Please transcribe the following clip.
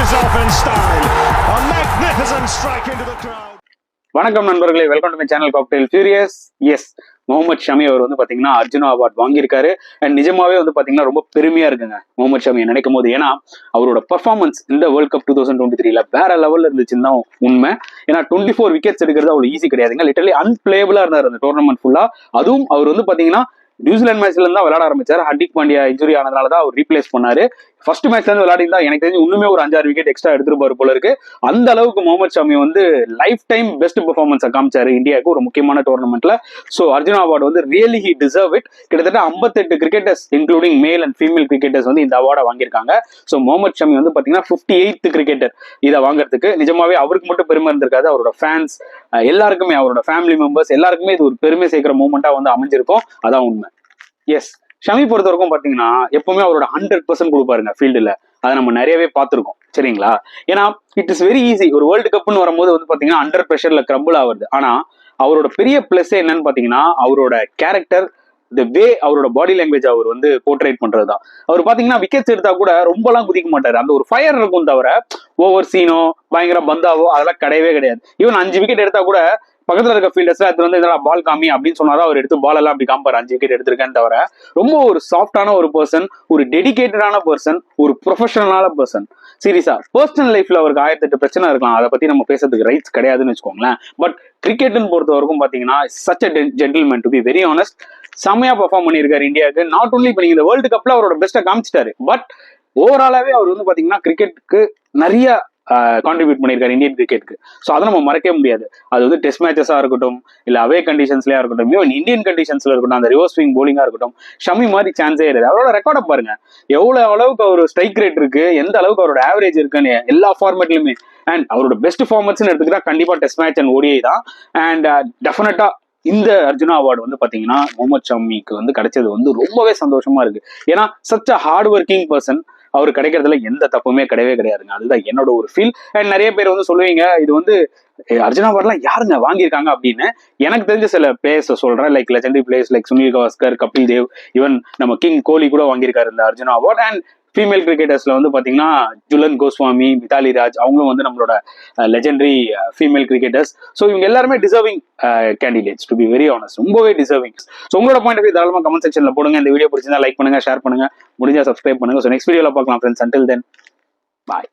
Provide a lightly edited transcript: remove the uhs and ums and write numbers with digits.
finishes off in style. A magnificent strike into the crowd. வணக்கம் நண்பர்களே, welcome to my channel cocktail furious. Yes, Mohammed Shami அவர் வந்து பாத்தீங்கன்னா Arjuna award வாங்கியிருக்காரு. அண்ட் நிஜமாவே வந்து பாத்தீங்கன்னா ரொம்ப பெருமையா இருக்குங்க முகமது ஷமியை நினைக்கும் போது. ஏன்னா அவரோட பெர்ஃபார்மன்ஸ் இந்த வேர்ல்ட் கப் 2023 வேற லெவல்ல இருந்துச்சுன்னு தான் உண்மை. ஏன்னா 24 விக்கெட்ஸ் எடுக்கிறது அவ்வளவு ஈஸி கிடையாதுங்க. லிட்டரலி அன்பிளேபிளா இருந்தார் அந்த டோர்னமெண்ட் ஃபுல்லா. அதுவும் அவர் வந்து பாத்தீங்கன்னா நியூசிலாந்து மேட்ச்ல இருந்தா விளையாட ஆரம்பிச்சாரு. ஹர்திக் பாண்டியா இன்ஜுரி ஆனதுனால தான் அவர் ரீப்ளேஸ் பண்ணாரு. ஃபர்ஸ்ட் மேட்ச்ல இருந்து விளையாடிருந்தா எனக்கு தெரிஞ்சு இன்னுமே ஒரு 5-6 விக்கெட் எக்ஸ்ட்ரா எடுத்துருப்பாரு போல இருக்கு. அந்த அளவுக்கு முகமது ஷமி வந்து லைஃப் டைம் பெஸ்ட் பெர்ஃபார்மன்ஸை காமிச்சாரு இந்தியாவுக்கு ஒரு முக்கியமான டோர்னமெண்ட்ல. ஸோ அர்ஜுனா அவார்டு வந்து ரியலி ஹி டிசர்வ் இட். கிட்டத்தட்ட 58 cricketers including male and female cricketers வந்து இந்த அவார்டை வாங்கியிருக்காங்க. ஸோ முகமது ஷமி வந்து பாத்தீங்கன்னா 58th கிரிக்கெட்டர் இதை வாங்குறதுக்கு. நிஜமாவே அவருக்கு மட்டும் பெருமை இருந்திருக்காது, அவரோட ஃபேன்ஸ் எல்லாருக்குமே, அவரோட ஃபேமிலி மெம்பர்ஸ் எல்லாருக்குமே இது ஒரு பெருமை சேர்க்கிற மூமெண்டா வந்து அமைஞ்சிருக்கும். அதான் உண்மை. எஸ், ஷமி பொறுத்த வரைக்கும் பாத்தீங்கன்னா எப்பவுமே அவரோட 100% கொடுப்பாருங்க ஃபீல்டுல. அதை நம்ம நிறையவே பார்த்துருக்கோம், சரிங்களா? ஏன்னா இட் இஸ் வெரி ஈஸி. ஒரு வேர்ல்டு கப்னு வரும்போது வந்து பாத்தீங்கன்னா அண்டர் ப்ரெஷர்ல கிரம்பிள் ஆகுது. ஆனா அவரோட பெரிய பிளஸ் என்னன்னு பாத்தீங்கன்னா அவரோட கேரக்டர், த வே அவரோட பாடி லாங்குவேஜ் அவர் வந்து போர்ட்ரேட் பண்றதுதான். அவர் பாத்தீங்கன்னா விக்கெட்ஸ் எடுத்தா கூட ரொம்பலாம் குதிக்க மாட்டாரு. அந்த ஒரு ஃபயர் இருக்கும் தவிர ஓவர் சீனோ பயங்கர பந்தாவோ அதெல்லாம் கிடையவே கிடையாது. ஈவன் 5 விக்கெட் எடுத்தா கூட பக்கத்துல இருக்க ஃபீல்டர்ஸ் அது வந்து இதெல்லாம் பால் காமி அப்படின்னு சொன்னாதான் அவர் எடுத்து பால் எல்லாம் அப்படி காம்பாரு 5 விக்கெட் எடுத்திருக்கேன்னு தவிர. ரொம்ப ஒரு சாஃப்டான ஒரு பர்சன், ஒரு டெடிகேட்டடான பர்சன், ஒரு ப்ரொஃபஷனலான பர்சன். சீரியஸா பர்சனல் லைஃப்ல அவருக்கு 1008 பிரச்சனை இருக்கலாம், அதை பத்தி நம்ம பேசுறதுக்கு ரைட்ஸ் கிடையாதுன்னு வச்சுக்கோங்களேன். பட் கிரிக்கெட்னு பொறுத்த வரைக்கும் பாத்தீங்கன்னா such a gentleman, to be very honest. செம்மையா பெர்ஃபார்ம் பண்ணியிருக்காரு இந்தியாவுக்கு. நாட் ஓன்லி இப்ப நீங்க இந்த வேர்ல்டு கப்ல அவரோட பெஸ்ட்டை காமிச்சிட்டாரு, பட் ஓவராலாவே அவர் வந்து பாத்தீங்கன்னா கிரிக்கெட்டுக்கு நிறைய கான்ட்ரிபியூட் பண்ணியிருக்காரு இந்தியன் கிரிக்கெட்டுக்கு. ஸோ அதை நம்ம மறக்கவே முடியாது. அது வந்து டெஸ்ட் மேட்சஸா இருக்கட்டும், இல்ல அவே கண்டிஷன்ஸ்லயா இருக்கட்டும், ஈவன் இந்தியன் கண்டிஷன்ஸ்ல இருக்கட்டும், அந்த ரிவர்ஸ் ஸ்விங் போலிங்கா இருக்கட்டும், ஷமி மாதிரி சான்ஸே இல்லை. அவரோட ரெக்கார்டை பாருங்க, எவ்வளவு அளவுக்கு அவர் ஸ்ட்ரைக் ரேட் இருக்கு, எந்த அளவுக்கு அவரோட ஆவரேஜ் இருக்குன்னு எல்லா ஃபார்மேட்லயுமே. அண்ட் அவரோட பெஸ்ட் ஃபார்மட்ஸ் எடுத்துக்கிட்டா கண்டிப்பா டெஸ்ட் மேட்ச் அண்ட் ஓடிஐ தான். அண்ட் டெஃபினட்டா இந்த அர்ஜுனா அவார்டு வந்து பாத்தீங்கன்னா முகமது ஷமிக்கு வந்து கிடைச்சது வந்து ரொம்பவே சந்தோஷமா இருக்கு. ஏன்னா such a hard working person. அவரு கிடைக்கிறதுல எந்த தப்புமே கிடையவே கிடையாதுங்க. அதுதான் என்னோட ஒரு ஃபீல். அண்ட் நிறைய பேர் வந்து சொல்லுவீங்க இது வந்து அர்ஜுனா அவார்ட்லாம் யாருங்க வாங்கியிருக்காங்க அப்படின்னு. எனக்கு தெரிஞ்ச சில பிளேயர்ஸ் சொல்றேன், like legendary players like Sunil Gavaskar, Kapil Dev, even நம்ம கிங் கோலி கூட வாங்கியிருக்காரு இந்த அர்ஜுனா அவார்ட். அண்ட் ஃபீமேல் கிரிக்கெட்டர்ஸ்ல வந்து பாத்தீங்கன்னா ஜுலன் கோஸ்வாமி, மிதாலி ராஜ், அவங்களும் வந்து நம்மளோட லெஜெண்டரி ஃபீமேல் கிரிக்கெட்டர்ஸ். ஸோ இவங்க எல்லாருமே deserving candidates, to be very honest, ரொம்பவே டிசர்விங். ஸோ உங்களோட பாயிண்ட் ஆஃப் வியூ தாராளமா கமெண்ட் செக்ஷன்ல போடுங்க. இந்த வீடியோ பிடிச்சிருந்தா லைக் பண்ணுங்க, ஷேர் பண்ணுங்க, முடிஞ்சா சப்ஸ்கிரைப் பண்ணுங்க. ஸோ நெக்ஸ்ட் வீடியோல பார்க்கலாம் ஃப்ரெண்ட்ஸ். அன்டில் தென் பாய்.